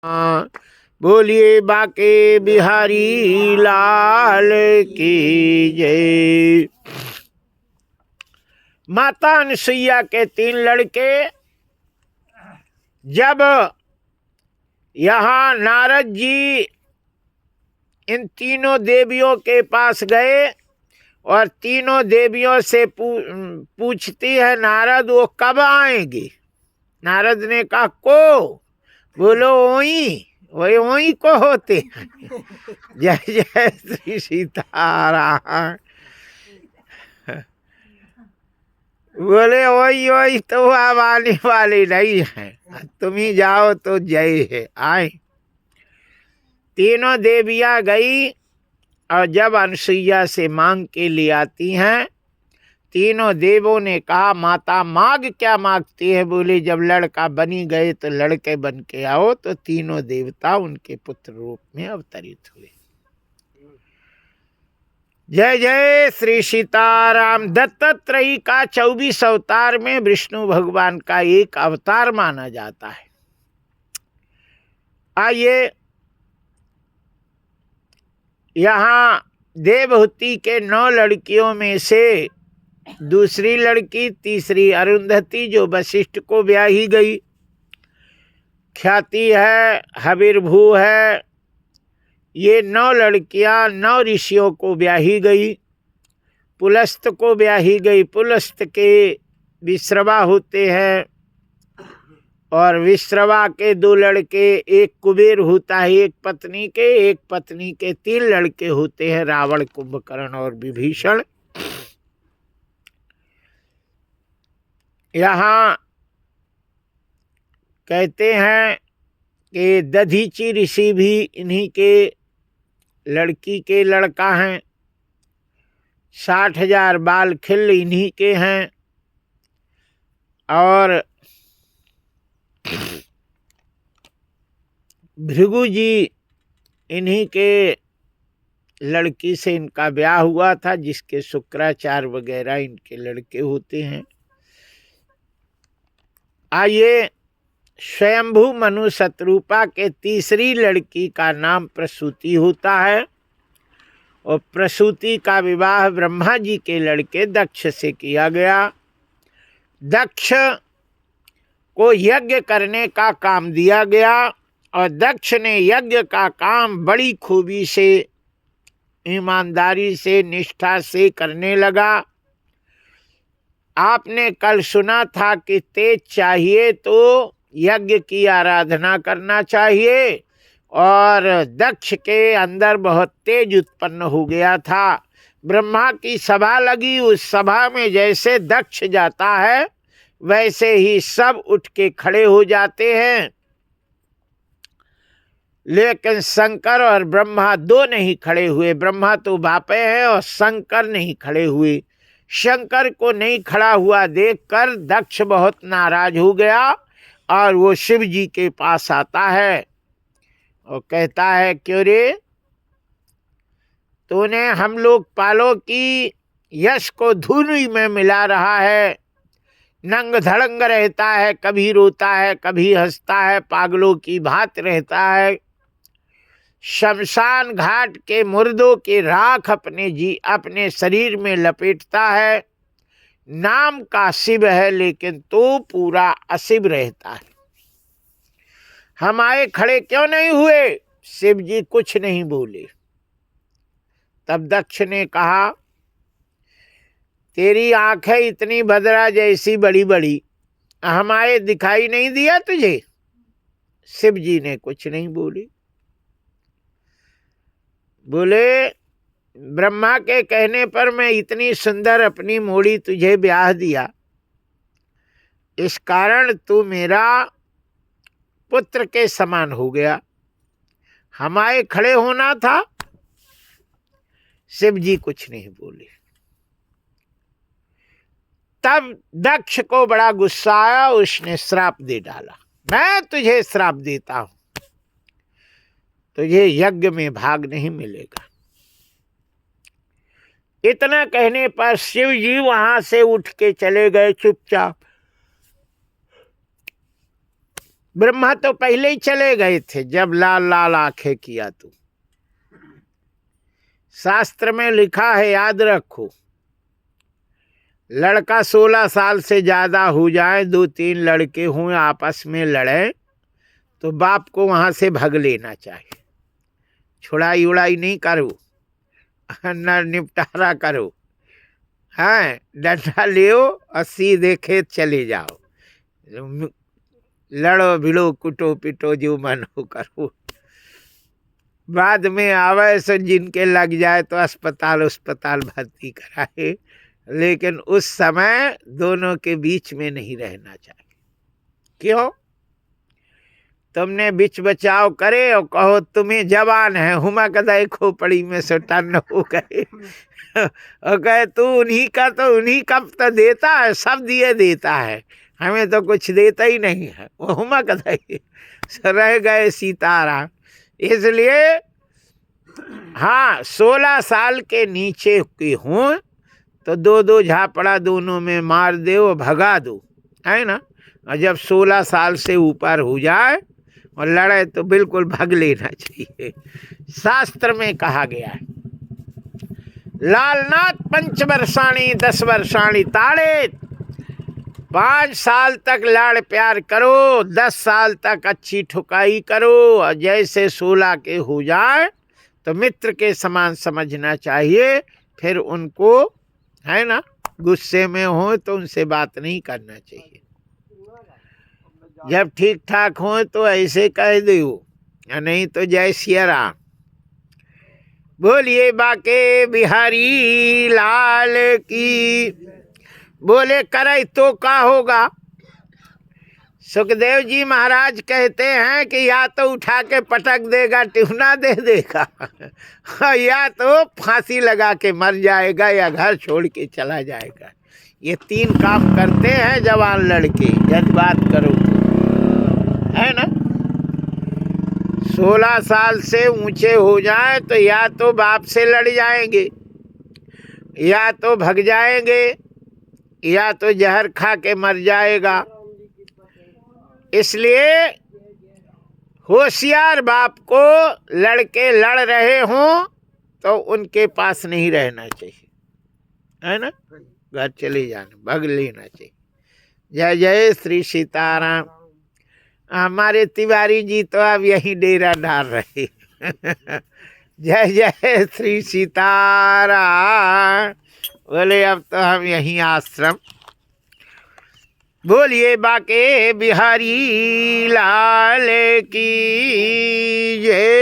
बोलिए बाके बिहारी लाल की जय। माता अनसुईया के 3 लड़के जब यहाँ नारद जी इन तीनों देवियों के पास गए और तीनों देवियों से पूछती है नारद वो कब आएंगी। नारद ने कहा को बोलो ओई वही वही को होते हैं। जय जय श्री सीताराम। बोले वही वही तो अब आने वाली नहीं है, तुम ही जाओ तो जय है। आए तीनों देवियां गई और जब अनसुईया से मांग के लिए आती हैं, तीनों देवों ने कहा माता मांग क्या मांगती है। बोले जब लड़का बनी गए तो लड़के बन के आओ। तो तीनों देवता उनके पुत्र रूप में अवतरित हुए। जय जय श्री सीताराम। दत्तात्रेय का 24 अवतार में विष्णु भगवान का एक अवतार माना जाता है। आइए यहाँ देवहूति के 9 लड़कियों में से दूसरी लड़की तीसरी अरुंधति जो वशिष्ठ को ब्याही गई, ख्याति है, हविर्भू है, ये 9 लड़कियां 9 ऋषियों को ब्याही गई। पुलस्त को ब्याही गई। पुलस्त के विश्रवा होते हैं और विश्रवा के 2 लड़के, एक कुबेर होता है एक पत्नी के 3 लड़के होते हैं, रावण, कुंभकर्ण और विभीषण। यहाँ कहते हैं कि दधीची ऋषि भी इन्हीं के लड़की के लड़का हैं। 60,000 बाल खिल इन्हीं के हैं। और भृगु जी इन्हीं के लड़की से इनका ब्याह हुआ था, जिसके शुक्राचार्य वगैरह इनके लड़के होते हैं। आइए स्वयंभू मनु शत्रुपा के तीसरी लड़की का नाम प्रसूति होता है और प्रसूति का विवाह ब्रह्मा जी के लड़के दक्ष से किया गया। दक्ष को यज्ञ करने का काम दिया गया और दक्ष ने यज्ञ का काम बड़ी खूबी से, ईमानदारी से, निष्ठा से करने लगा। आपने कल सुना था कि तेज चाहिए तो यज्ञ की आराधना करना चाहिए और दक्ष के अंदर बहुत तेज उत्पन्न हो गया था। ब्रह्मा की सभा लगी, उस सभा में जैसे दक्ष जाता है वैसे ही सब उठ के खड़े हो जाते हैं, लेकिन शंकर और ब्रह्मा 2 नहीं खड़े हुए। ब्रह्मा तो बापे हैं और शंकर नहीं खड़े हुए। शंकर को नहीं खड़ा हुआ देखकर दक्ष बहुत नाराज हो गया और वो शिव जी के पास आता है और कहता है क्यों रे, तूने हम लोग पालों की यश को धूलि में मिला रहा है। नंग धड़ंग रहता है, कभी रोता है कभी हंसता है, पागलों की भांत रहता है। शमशान घाट के मुर्दों की राख अपने शरीर में लपेटता है। नाम का शिव है लेकिन तो पूरा अशिव रहता है। हम आए खड़े क्यों नहीं हुए? शिव जी कुछ नहीं बोले। तब दक्ष ने कहा तेरी आंखें इतनी भद्रा जैसी बड़ी बड़ी, हम आए दिखाई नहीं दिया तुझे? शिव जी ने कुछ नहीं बोली। बोले ब्रह्मा के कहने पर मैं इतनी सुंदर अपनी मोड़ी तुझे ब्याह दिया, इस कारण तू मेरा पुत्र के समान हो गया। हमारे खड़े होना था। शिव जी कुछ नहीं बोले। तब दक्ष को बड़ा गुस्सा आया, उसने श्राप दे डाला। मैं तुझे श्राप देता हूं, तुझे यज्ञ में भाग नहीं मिलेगा। इतना कहने पर शिव जी वहां से उठ के चले गए चुपचाप। ब्रह्मा तो पहले ही चले गए थे जब लाल लाल आंखें किया तू। शास्त्र में लिखा है, याद रखो, लड़का 16 साल से ज्यादा हो जाए, 2-3 लड़के हों आपस में लड़े, तो बाप को वहां से भग लेना चाहिए। छुड़ाई उड़ाई नहीं करो, न निपटारा करो, हाँ, डंडा ले और सीधे खेत चले जाओ, लड़ो भिड़ो कुटो पिटो जो मन हो करो। बाद में आवे सो जिनके लग जाए तो अस्पताल भर्ती कराए, लेकिन उस समय दोनों के बीच में नहीं रहना चाहिए। क्यों? तुमने बिच बचाव करे और कहो तुम्हें जवान है, हुमा कदाई खोपड़ी में से टन हो गए और कहे तू उन्हीं का तो देता है, सब दिए देता है, हमें तो कुछ देता ही नहीं है, वो हुमा कदाई रह गए सीताराम। इसलिए हाँ, 16 साल के नीचे की हूँ तो 2-2 झापड़ा दोनों में मार दे और भगा दो, है ना। और जब 16 साल से ऊपर हो जाए और लड़े तो बिल्कुल भग लेना चाहिए। शास्त्र में कहा गया है, लालनाथ 5 वर्षाणी 10 वर्षाणी ताड़े। 5 साल तक लाड़ प्यार करो, 10 साल तक अच्छी ठुकाई करो, और जैसे 16 के हो जाए तो मित्र के समान समझना चाहिए। फिर उनको, है ना, गुस्से में हो तो उनसे बात नहीं करना चाहिए। जब ठीक ठाक हो तो ऐसे कह दो, नहीं तो जय सिया राम। बोलिए बाके बिहारी लाल की। बोले करे तो क्या होगा? सुखदेव जी महाराज कहते हैं कि या तो उठा के पटक देगा, टिफना दे देगा, या तो फांसी लगा के मर जाएगा, या घर छोड़ के चला जाएगा। ये 3 काम करते हैं जवान लड़के, जब बात करो तो, है ना। 16 साल से ऊंचे हो जाए तो या तो बाप से लड़ जाएंगे, या तो भग जाएंगे, या तो जहर खा के मर जाएगा। इसलिए होशियार बाप को लड़के लड़ रहे हों तो उनके पास नहीं रहना चाहिए, है ना, घर चले जाना, भग लेना चाहिए। जय जय श्री सीताराम। हमारे तिवारी जी तो अब यही डेरा डाल रहे जय जय श्री सीताराम। बोले अब तो हम यहीं आश्रम। बोलिए बाके बिहारी लाल की जय।